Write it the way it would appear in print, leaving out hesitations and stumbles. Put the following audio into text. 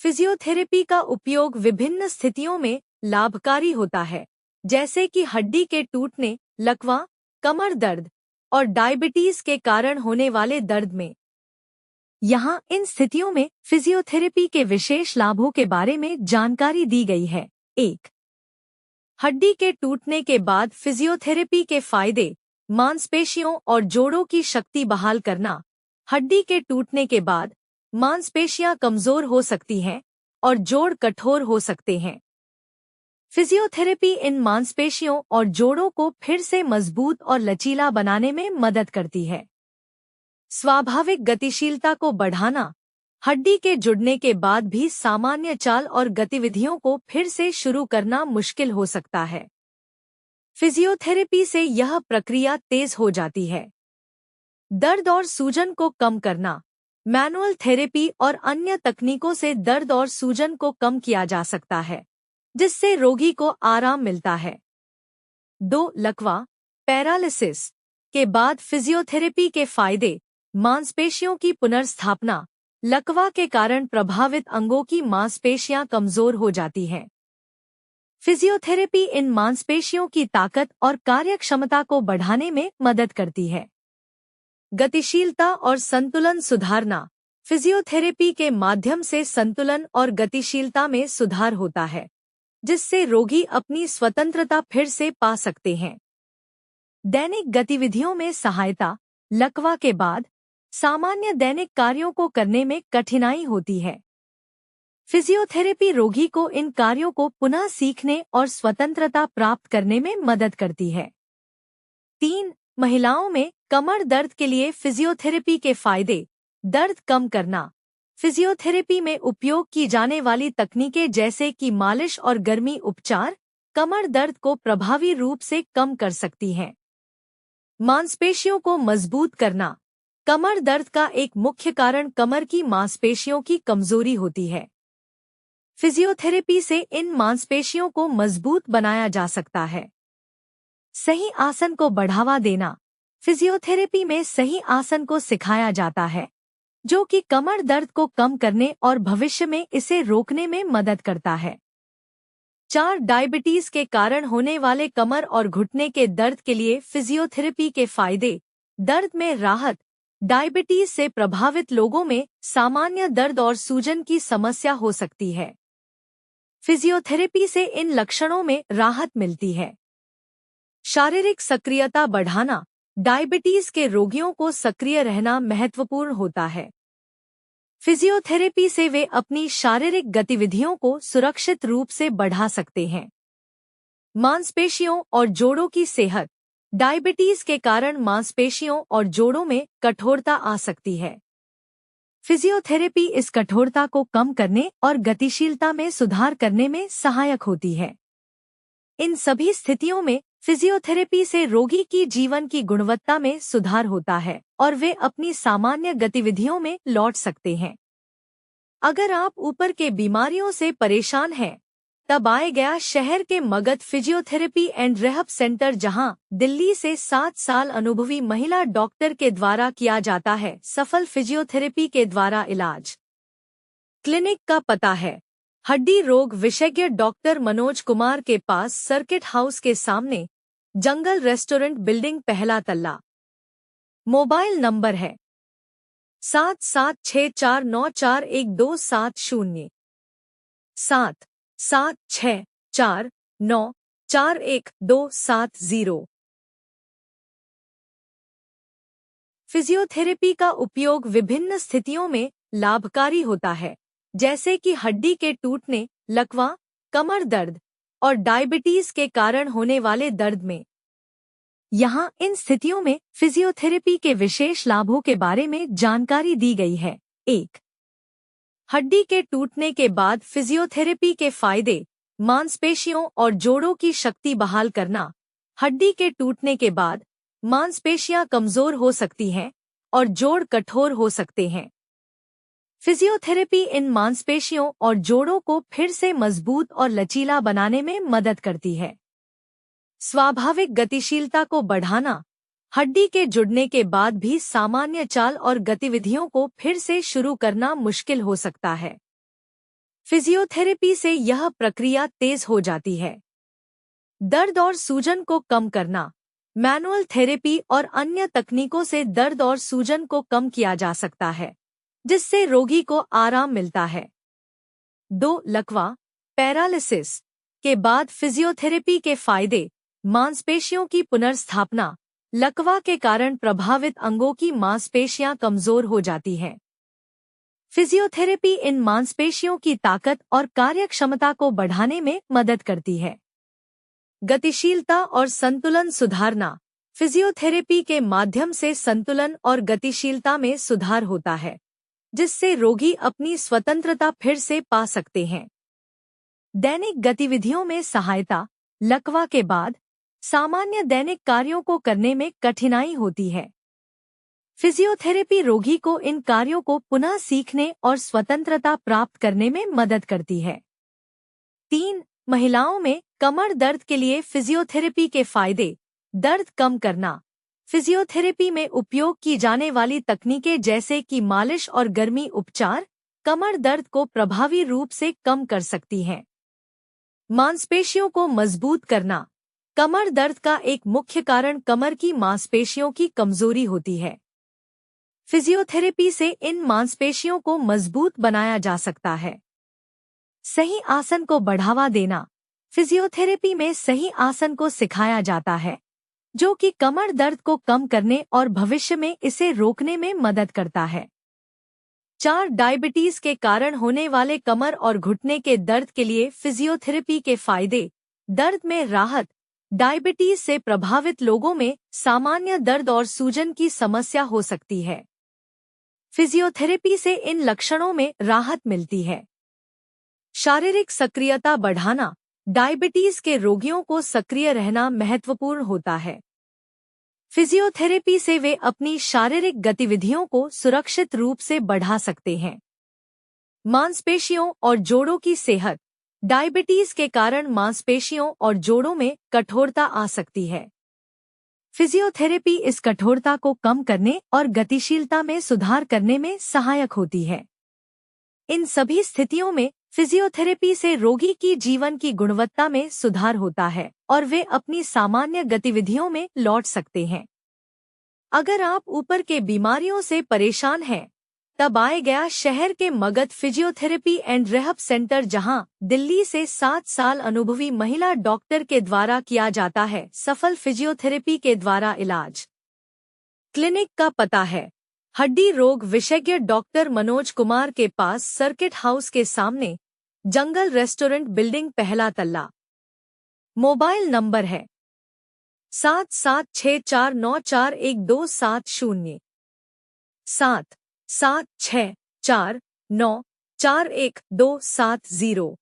Physiotherapy का उपयोग विभिन्न स्थितियों में लाभकारी होता है, जैसे कि हड्डी के टूटने, लकवा, कमर दर्द और डायबिटीज के कारण होने वाले दर्द में। यहाँ इन स्थितियों में फिजियोथेरेपी के विशेष लाभों के बारे में जानकारी दी गई है। 1. हड्डी के टूटने के बाद फिजियोथेरेपी के फायदे। मांसपेशियों और जोड़ों की शक्ति बहाल करना। हड्डी के टूटने के बाद मांसपेशियां कमजोर हो सकती हैं और जोड़ कठोर हो सकते हैं। फिजियोथेरेपी इन मांसपेशियों और जोड़ों को फिर से मजबूत और लचीला बनाने में मदद करती है। स्वाभाविक गतिशीलता को बढ़ाना। हड्डी के जुड़ने के बाद भी सामान्य चाल और गतिविधियों को फिर से शुरू करना मुश्किल हो सकता है। फिजियोथेरेपी से यह प्रक्रिया तेज हो जाती है। दर्द और सूजन को कम करना। मैनुअल थेरेपी और अन्य तकनीकों से दर्द और सूजन को कम किया जा सकता है, जिससे रोगी को आराम मिलता है। 2. लकवा, पैरालिसिस के बाद फिजियोथेरेपी के फायदे। मांसपेशियों की पुनर्स्थापना। लकवा के कारण प्रभावित अंगों की मांसपेशियां कमजोर हो जाती हैं। फिजियोथेरेपी इन मांसपेशियों की ताकत और कार्यक्षमता को बढ़ाने में मदद करती है। गतिशीलता और संतुलन सुधारना। फिजियोथेरेपी के माध्यम से संतुलन और गतिशीलता में सुधार होता है, जिससे रोगी अपनी स्वतंत्रता फिर से पा सकते हैं। दैनिक गतिविधियों में सहायता। लकवा के बाद सामान्य दैनिक कार्यों को करने में कठिनाई होती है। फिजियोथेरेपी रोगी को इन कार्यों को पुनः सीखने और स्वतंत्रता प्राप्त करने में मदद करती है। 3. महिलाओं में कमर दर्द के लिए फिजियोथेरेपी के फायदे। दर्द कम करना। फिजियोथेरेपी में उपयोग की जाने वाली तकनीकें जैसे कि मालिश और गर्मी उपचार कमर दर्द को प्रभावी रूप से कम कर सकती हैं। मांसपेशियों को मजबूत करना। कमर दर्द का एक मुख्य कारण कमर की मांसपेशियों की कमजोरी होती है। फिजियोथेरेपी से इन मांसपेशियों को मजबूत बनाया जा सकता है। सही आसन को बढ़ावा देना। फिजियोथेरेपी में सही आसन को सिखाया जाता है, जो कि कमर दर्द को कम करने और भविष्य में इसे रोकने में मदद करता है। 4. डायबिटीज के कारण होने वाले कमर और घुटने के दर्द के लिए फिजियोथेरेपी के फायदे। दर्द में राहत। डायबिटीज से प्रभावित लोगों में सामान्य दर्द और सूजन की समस्या हो सकती है। फिजियोथेरेपी से इन लक्षणों में राहत मिलती है। शारीरिक सक्रियता बढ़ाना। डायबिटीज के रोगियों को सक्रिय रहना महत्वपूर्ण होता है। फिजियोथेरेपी से वे अपनी शारीरिक गतिविधियों को सुरक्षित रूप से बढ़ा सकते हैं। मांसपेशियों और जोड़ों की सेहत। डायबिटीज के कारण मांसपेशियों और जोड़ों में कठोरता आ सकती है। फिजियोथेरेपी इस कठोरता को कम करने और गतिशीलता में सुधार करने में सहायक होती है। इन सभी स्थितियों में फिजियोथेरेपी से रोगी की जीवन की गुणवत्ता में सुधार होता है और वे अपनी सामान्य गतिविधियों में लौट सकते हैं। अगर आप ऊपर के बीमारियों से परेशान हैं, तब आए गया शहर के मगध फिजियोथेरेपी एंड रिहब सेंटर, जहां दिल्ली से 7 साल अनुभवी महिला डॉक्टर के द्वारा किया जाता है सफल फिजियोथेरेपी के द्वारा इलाज। क्लिनिक का पता है हड्डी रोग विशेषज्ञ डॉक्टर मनोज कुमार के पास, सर्किट हाउस के सामने, जंगल रेस्टोरेंट बिल्डिंग, पहला तल्ला। मोबाइल नंबर है 7764941270 7764941270। फिजियोथेरेपी का उपयोग विभिन्न स्थितियों में लाभकारी होता है, जैसे कि हड्डी के टूटने, लकवा, कमर दर्द और डायबिटीज के कारण होने वाले दर्द में। यहाँ इन स्थितियों में फिजियोथेरेपी के विशेष लाभों के बारे में जानकारी दी गई है। 1. हड्डी के टूटने के बाद फिजियोथेरेपी के फायदे। मांसपेशियों और जोड़ों की शक्ति बहाल करना। हड्डी के टूटने के बाद मांसपेशियां कमजोर हो सकती हैं और जोड़ कठोर हो सकते हैं। फिजियोथेरेपी इन मांसपेशियों और जोड़ों को फिर से मजबूत और लचीला बनाने में मदद करती है। स्वाभाविक गतिशीलता को बढ़ाना। हड्डी के जुड़ने के बाद भी सामान्य चाल और गतिविधियों को फिर से शुरू करना मुश्किल हो सकता है। फिजियोथेरेपी से यह प्रक्रिया तेज हो जाती है। दर्द और सूजन को कम करना। मैनुअल थेरेपी और अन्य तकनीकों से दर्द और सूजन को कम किया जा सकता है, जिससे रोगी को आराम मिलता है। 2. लकवा पैरालिसिस के बाद फिजियोथेरेपी के फायदे। मांसपेशियों की पुनर्स्थापना। लकवा के कारण प्रभावित अंगों की मांसपेशियां कमजोर हो जाती हैं। फिजियोथेरेपी इन मांसपेशियों की ताकत और कार्यक्षमता को बढ़ाने में मदद करती है। गतिशीलता और संतुलन सुधारना। फिजियोथेरेपी के माध्यम से संतुलन और गतिशीलता में सुधार होता है, जिससे रोगी अपनी स्वतंत्रता फिर से पा सकते हैं। दैनिक गतिविधियों में सहायता। लकवा के बाद सामान्य दैनिक कार्यों को करने में कठिनाई होती है। फिजियोथेरेपी रोगी को इन कार्यों को पुनः सीखने और स्वतंत्रता प्राप्त करने में मदद करती है। 3. महिलाओं में कमर दर्द के लिए फिजियोथेरेपी के फायदे। दर्द कम करना। फिजियोथेरेपी में उपयोग की जाने वाली तकनीकें जैसे कि मालिश और गर्मी उपचार कमर दर्द को प्रभावी रूप से कम कर सकती हैं। मांसपेशियों को मजबूत करना। कमर दर्द का एक मुख्य कारण कमर की मांसपेशियों की कमजोरी होती है। फिजियोथेरेपी से इन मांसपेशियों को मजबूत बनाया जा सकता है। सही आसन को बढ़ावा देना। फिजियोथेरेपी में सही आसन को सिखाया जाता है, जो कि कमर दर्द को कम करने और भविष्य में इसे रोकने में मदद करता है। 4. डायबिटीज के कारण होने वाले कमर और घुटने के दर्द के लिए फिजियोथेरेपी के फायदे। दर्द में राहत। डायबिटीज से प्रभावित लोगों में सामान्य दर्द और सूजन की समस्या हो सकती है। फिजियोथेरेपी से इन लक्षणों में राहत मिलती है। शारीरिक सक्रियता बढ़ाना। डायबिटीज के रोगियों को सक्रिय रहना महत्वपूर्ण होता है। फिजियोथेरेपी से वे अपनी शारीरिक गतिविधियों को सुरक्षित रूप से बढ़ा सकते हैं। मांसपेशियों और जोड़ों की सेहत। डायबिटीज के कारण मांसपेशियों और जोड़ों में कठोरता आ सकती है। फिजियोथेरेपी इस कठोरता को कम करने और गतिशीलता में सुधार करने में सहायक होती है। इन सभी स्थितियों में फिजियोथेरेपी से रोगी की जीवन की गुणवत्ता में सुधार होता है और वे अपनी सामान्य गतिविधियों में लौट सकते हैं। अगर आप ऊपर के बीमारियों से परेशान हैं, तब आए गया शहर के मगध फिजियोथेरेपी एंड रिहब सेंटर, जहां दिल्ली से 7 साल अनुभवी महिला डॉक्टर के द्वारा किया जाता है सफल फिजियोथेरेपी के द्वारा इलाज। क्लिनिक का पता है हड्डी रोग विशेषज्ञ डॉक्टर मनोज कुमार के पास, सर्किट हाउस के सामने, जंगल रेस्टोरेंट बिल्डिंग, पहला तल्ला। मोबाइल नंबर है 7764941270 77649411270।